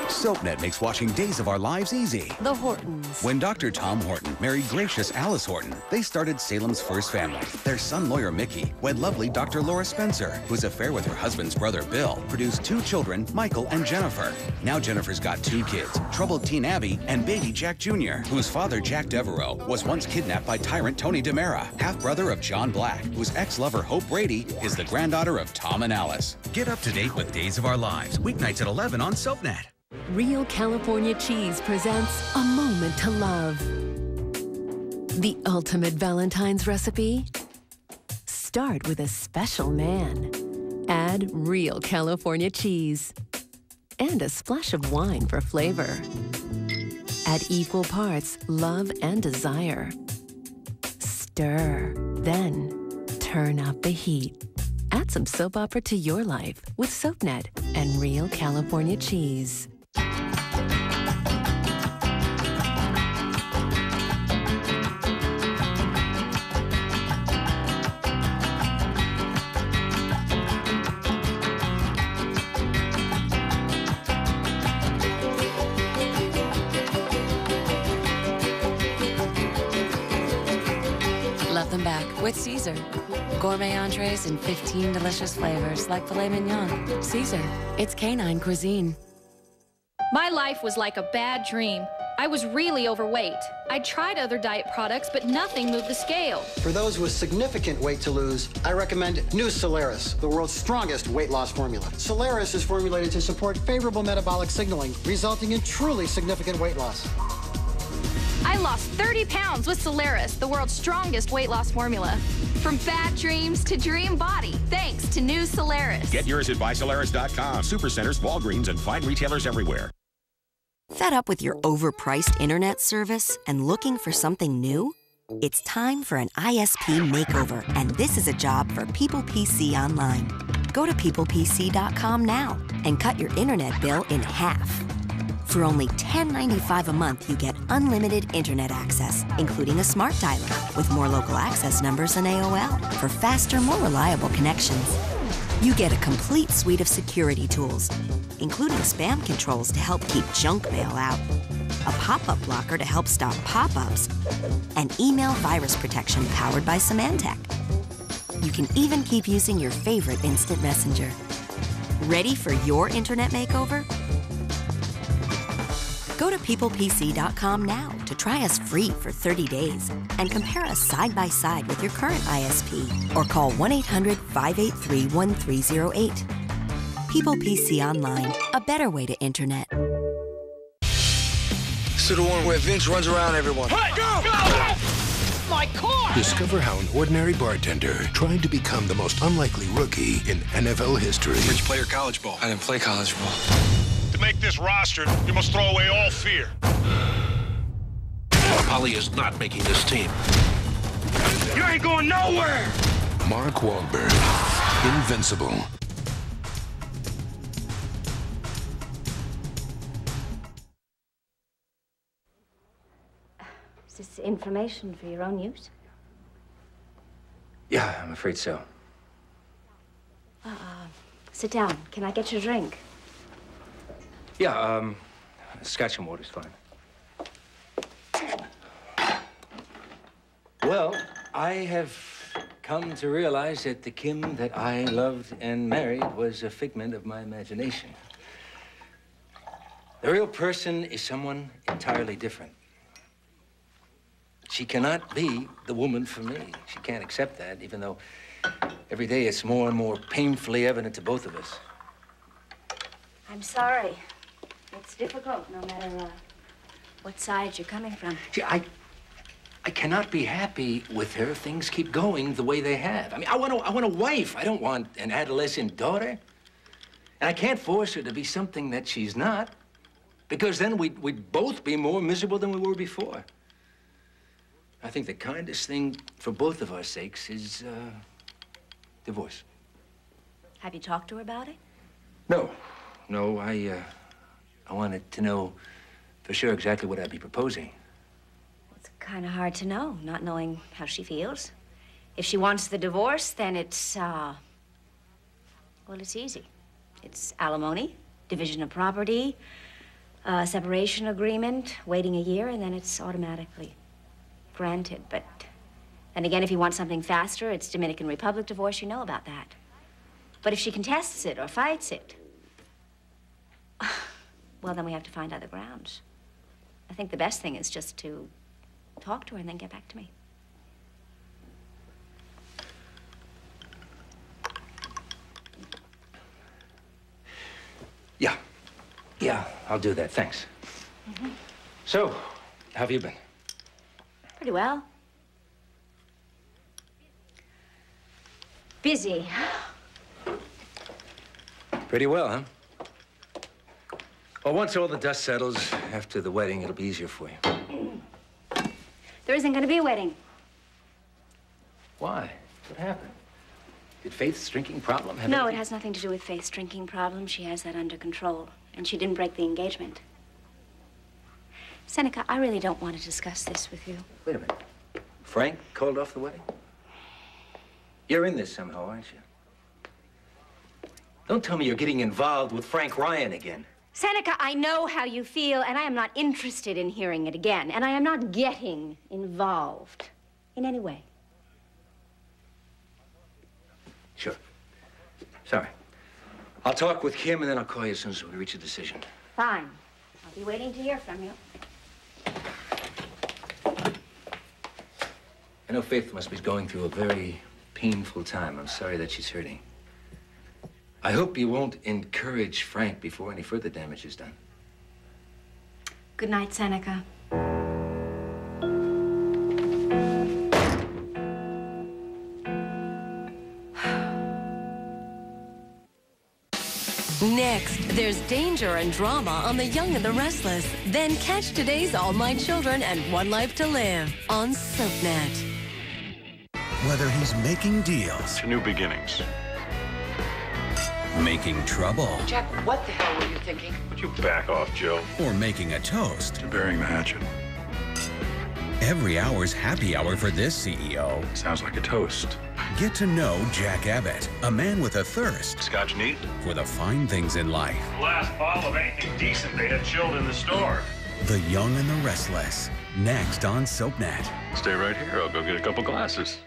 SoapNet makes watching Days of Our Lives easy. The Hortons. When Dr. Tom Horton married gracious Alice Horton, they started Salem's first family. Their son, lawyer Mickey, wed lovely Dr. Laura Spencer, whose affair with her husband's brother, Bill, produced 2 children, Michael and Jennifer. Now Jennifer's got 2 kids, troubled teen Abby and baby Jack Jr., whose father, Jack Devereaux, was once kidnapped by tyrant Tony DeMera, half-brother of John Black, whose ex-lover, Hope Brady, is the granddaughter of Tom and Alice. Get up to date with Days of Our Lives, weeknights at 11 on SoapNet. Real California Cheese presents A Moment to Love. The ultimate Valentine's recipe? Start with a special man. Add real California cheese. And a splash of wine for flavor. Add equal parts love and desire. Stir, then turn up the heat. Add some soap opera to your life with SoapNet and real California cheese. Love them back with Caesar. Gourmet entrees in 15 delicious flavors like filet mignon. Caesar, it's canine cuisine. My life was like a bad dream. I was really overweight. I tried other diet products, but nothing moved the scale. For those with significant weight to lose, I recommend New Solaris, the world's strongest weight loss formula. Solaris is formulated to support favorable metabolic signaling, resulting in truly significant weight loss. I lost 30 pounds with Solaris, the world's strongest weight loss formula. From bad dreams to dream body, thanks to New Solaris. Get yours at buysolaris.com, Supercenters, Walgreens, and fine retailers everywhere. Fed up with your overpriced internet service and looking for something new? It's time for an ISP makeover, and this is a job for People PC Online. Go to peoplepc.com now and cut your internet bill in half. For only $10.95 a month, you get unlimited internet access, including a smart dialer with more local access numbers than AOL for faster, more reliable connections. You get a complete suite of security tools, including spam controls to help keep junk mail out, a pop-up blocker to help stop pop-ups, and email virus protection powered by Symantec. You can even keep using your favorite instant messenger. Ready for your internet makeover? Go to peoplepc.com now to try us free for 30 days and compare us side by side with your current ISP or call 1-800-583-1308. People PC Online, a better way to internet. So the one where Vince runs around everyone. Hey, go! My car! Discover how an ordinary bartender tried to become the most unlikely rookie in NFL history. Where'd you play your college ball? I didn't play college ball. To make this roster, you must throw away all fear. Polly is not making this team. You ain't going nowhere! Mark Wahlberg, Invincible. Is this information for your own use? Yeah, I'm afraid so. Sit down. Can I get you a drink? Yeah, scotch and water's fine. Well, I have come to realize that the Kim that I loved and married was a figment of my imagination. The real person is someone entirely different. She cannot be the woman for me. She can't accept that, even though every day it's more and more painfully evident to both of us. I'm sorry. It's difficult, no matter what side you're coming from. See, I cannot be happy with her if things keep going the way they have. I mean, I want a wife. I don't want an adolescent daughter. And I can't force her to be something that she's not, because then we'd both be more miserable than we were before. I think the kindest thing for both of our sakes is divorce. Have you talked to her about it? No, I wanted to know for sure exactly what I'd be proposing. It's kind of hard to know, not knowing how she feels. If she wants the divorce, then it's, well, it's easy. It's alimony, division of property, separation agreement, waiting a year, and then it's automatically granted. But then again, if you want something faster, it's Dominican Republic divorce. You know about that. But if she contests it or fights it, well, then we have to find other grounds. I think the best thing is just to talk to her and then get back to me. Yeah, I'll do that. Thanks. So, how have you been? Pretty well. Busy. Pretty well, huh? Well, once all the dust settles after the wedding, it'll be easier for you. There isn't going to be a wedding. Why? What happened? Did Faith's drinking problem have No, anything? it has nothing to do with Faith's drinking problem. She has that under control. And she didn't break the engagement. Seneca, I really don't want to discuss this with you. Wait a minute. Frank called off the wedding? You're in this somehow, aren't you? Don't tell me you're getting involved with Frank Ryan again. Seneca, I know how you feel, and I am not interested in hearing it again. And I am not getting involved in any way. Sure. Sorry. I'll talk with Kim, and then I'll call you as soon as we reach a decision. Fine. I'll be waiting to hear from you. I know Faith must be going through a very painful time. I'm sorry that she's hurting. I hope you won't encourage Frank before any further damage is done. Good night, Seneca. Next, there's danger and drama on The Young and the Restless. Then catch today's All My Children and One Life to Live on SoapNet. Whether he's making deals, To new beginnings. making trouble, Jack, what the hell were you thinking? Would you back off, Joe? or making a toast, You're burying the hatchet. every hour's happy hour for this CEO. Sounds like a toast. Get to know Jack Abbott, a man with a thirst Scotch neat? for the fine things in life. The last bottle of anything decent they had chilled in the store. The Young and the Restless, next on SoapNet. Stay right here. I'll go get a couple glasses.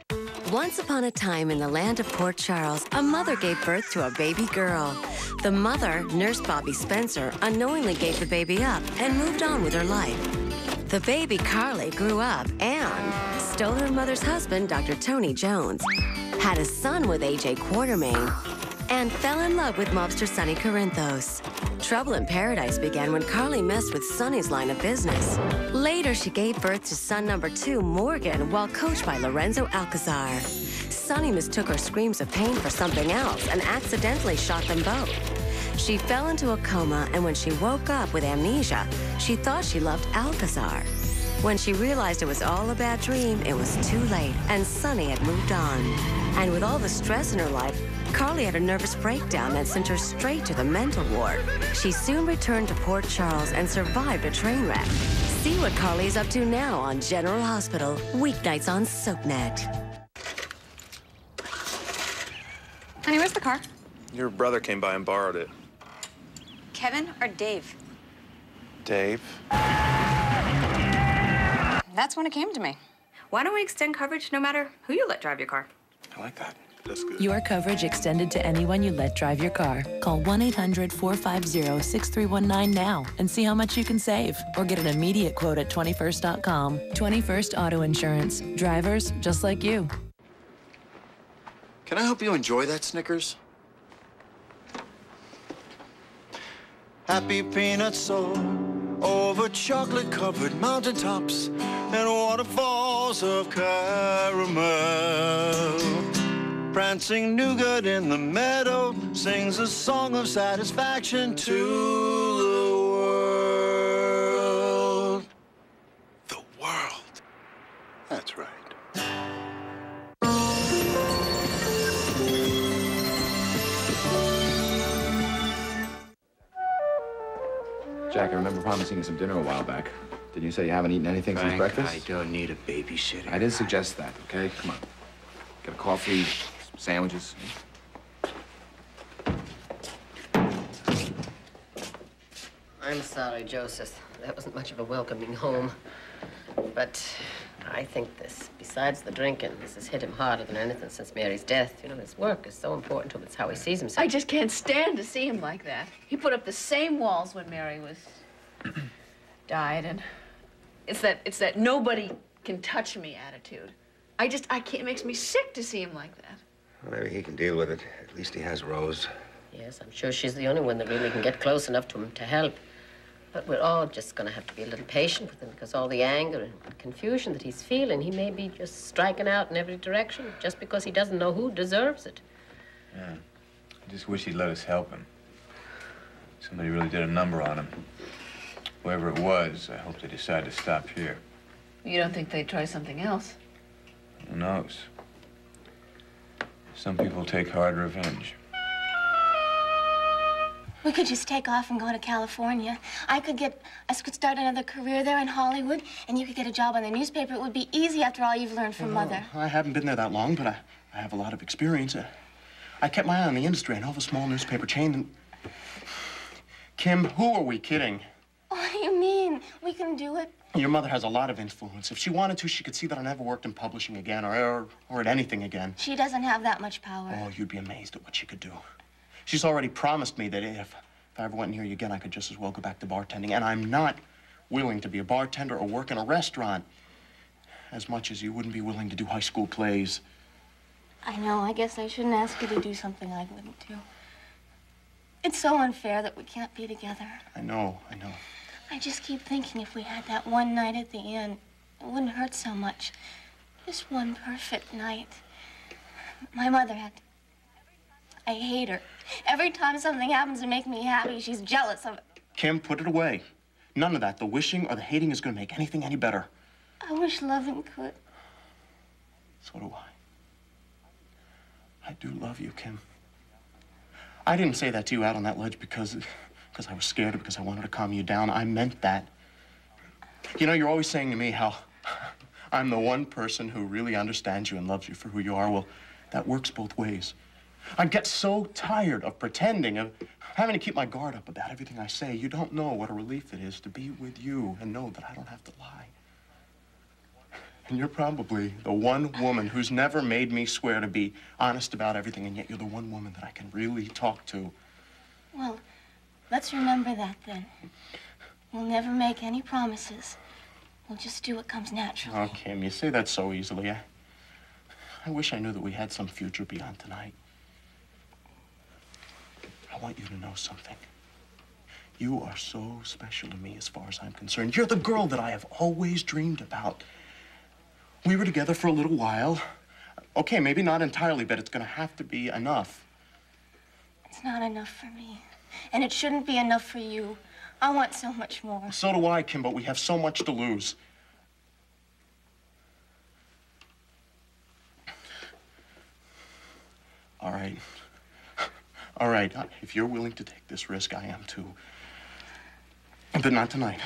Once upon a time in the land of Port Charles, a mother gave birth to a baby girl. The mother, Nurse Bobby Spencer, unknowingly gave the baby up and moved on with her life. The baby, Carly, grew up and stole her mother's husband, Dr. Tony Jones, had a son with A.J. Quartermain, and fell in love with mobster Sonny Corinthos. Trouble in Paradise began when Carly messed with Sonny's line of business. Later, she gave birth to son number 2, Morgan, while coached by Lorenzo Alcazar. Sonny mistook her screams of pain for something else and accidentally shot them both. She fell into a coma, and when she woke up with amnesia, she thought she loved Alcazar. When she realized it was all a bad dream, it was too late, and Sonny had moved on. And with all the stress in her life, Carly had a nervous breakdown that sent her straight to the mental ward. She soon returned to Port Charles and survived a train wreck. See what Carly is up to now on General Hospital, weeknights on SoapNet. Honey, where's the car? Your brother came by and borrowed it. Kevin or Dave? Dave? That's when it came to me. Why don't we extend coverage no matter who you let drive your car? I like that. That's good. Your coverage extended to anyone you let drive your car. Call 1-800-450-6319 now and see how much you can save. Or get an immediate quote at 21st.com. 21st Auto Insurance. Drivers just like you. Can I help you enjoy that Snickers? Happy peanut soar over chocolate-covered mountaintops and waterfalls of caramel. Prancing nougat in the meadow sings a song of satisfaction to the world. The world. That's right. Jack, I remember promising you some dinner a while back. Did you say you haven't eaten anything since breakfast? I don't need a babysitter. I didn't suggest that, okay? Come on. Get a coffee, some sandwiches. I'm sorry, Joseph. That wasn't much of a welcoming home. But I think this, besides the drinking, this has hit him harder than anything since Mary's death. You know, his work is so important to him. It's how he sees himself. I just can't stand to see him like that. He put up the same walls when Mary was... died, and it's that nobody can touch me attitude. I can't, it makes me sick to see him like that. Well, maybe he can deal with it. At least he has Rose. Yes, I'm sure she's the only one that really can get close enough to him to help. But we're all just going to have to be a little patient with him because all the anger and confusion that he's feeling, he may be just striking out in every direction just because he doesn't know who deserves it. Yeah. I just wish he'd let us help him. Somebody really did a number on him. Whoever it was, I hope they decide to stop here. You don't think they'd try something else? Who knows? Some people take hard revenge. We could just take off and go to California. I could start another career there in Hollywood, and you could get a job on the newspaper. It would be easy after all you've learned from Mother. I haven't been there that long, but I have a lot of experience. I kept my eye on the industry. I know of a small newspaper chain. And... Kim, who are we kidding? What do you mean? We can do it. Your mother has a lot of influence. If she wanted to, she could see that I never worked in publishing again or at anything again. She doesn't have that much power. Oh, you'd be amazed at what she could do. She's already promised me that if I ever went near you again, I could just as well go back to bartending. And I'm not willing to be a bartender or work in a restaurant as much as you wouldn't be willing to do high school plays. I know. I guess I shouldn't ask you to do something I wouldn't do. It's so unfair that we can't be together. I know. I just keep thinking if we had that one night at the inn, it wouldn't hurt so much. Just one perfect night. My mother had... I hate her. Every time something happens to make me happy, she's jealous of it. Kim, put it away. None of that. The wishing or the hating is going to make anything any better. I wish loving could. So do I. I do love you, Kim. I didn't say that to you out on that ledge because I was scared or because I wanted to calm you down. I meant that. You know, you're always saying to me how I'm the one person who really understands you and loves you for who you are. Well, that works both ways. I get so tired of pretending, of having to keep my guard up about everything I say. You don't know what a relief it is to be with you and know that I don't have to lie. And you're probably the one woman who's never made me swear to be honest about everything, and yet you're the one woman that I can really talk to. Well, let's remember that then. We'll never make any promises. We'll just do what comes naturally. Oh, Kim, you say that so easily. I wish I knew that we had some future beyond tonight. I want you to know something. You are so special to me as far as I'm concerned. You're the girl that I have always dreamed about. We were together for a little while. Okay, maybe not entirely, but it's going to have to be enough. It's not enough for me. And it shouldn't be enough for you. I want so much more. So do I, Kim, but we have so much to lose. All right. All right, if you're willing to take this risk, I am too. But not tonight.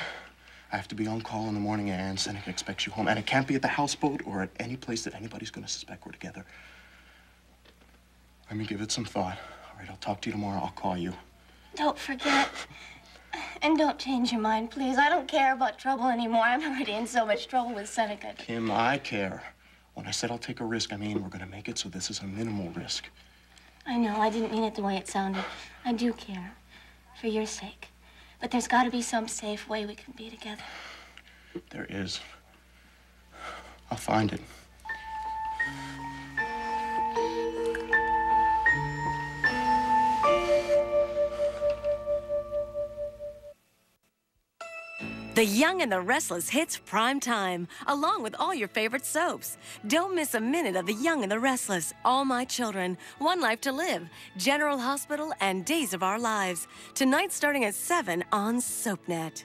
I have to be on call in the morning, and Ann Seneca expects you home. And it can't be at the houseboat or at any place that anybody's going to suspect we're together. Let me give it some thought. All right, I'll talk to you tomorrow. I'll call you. Don't forget. And don't change your mind, please. I don't care about trouble anymore. I'm already in so much trouble with Seneca. Kim, I care. When I said I'll take a risk, I mean we're going to make it so this is a minimal risk. I know. I didn't mean it the way it sounded. I do care. For your sake. But there's got to be some safe way we can be together. There is. I'll find it. The Young and the Restless hits prime time, along with all your favorite soaps. Don't miss a minute of The Young and the Restless, All My Children, One Life to Live, General Hospital, and Days of Our Lives. Tonight starting at 7 on SoapNet.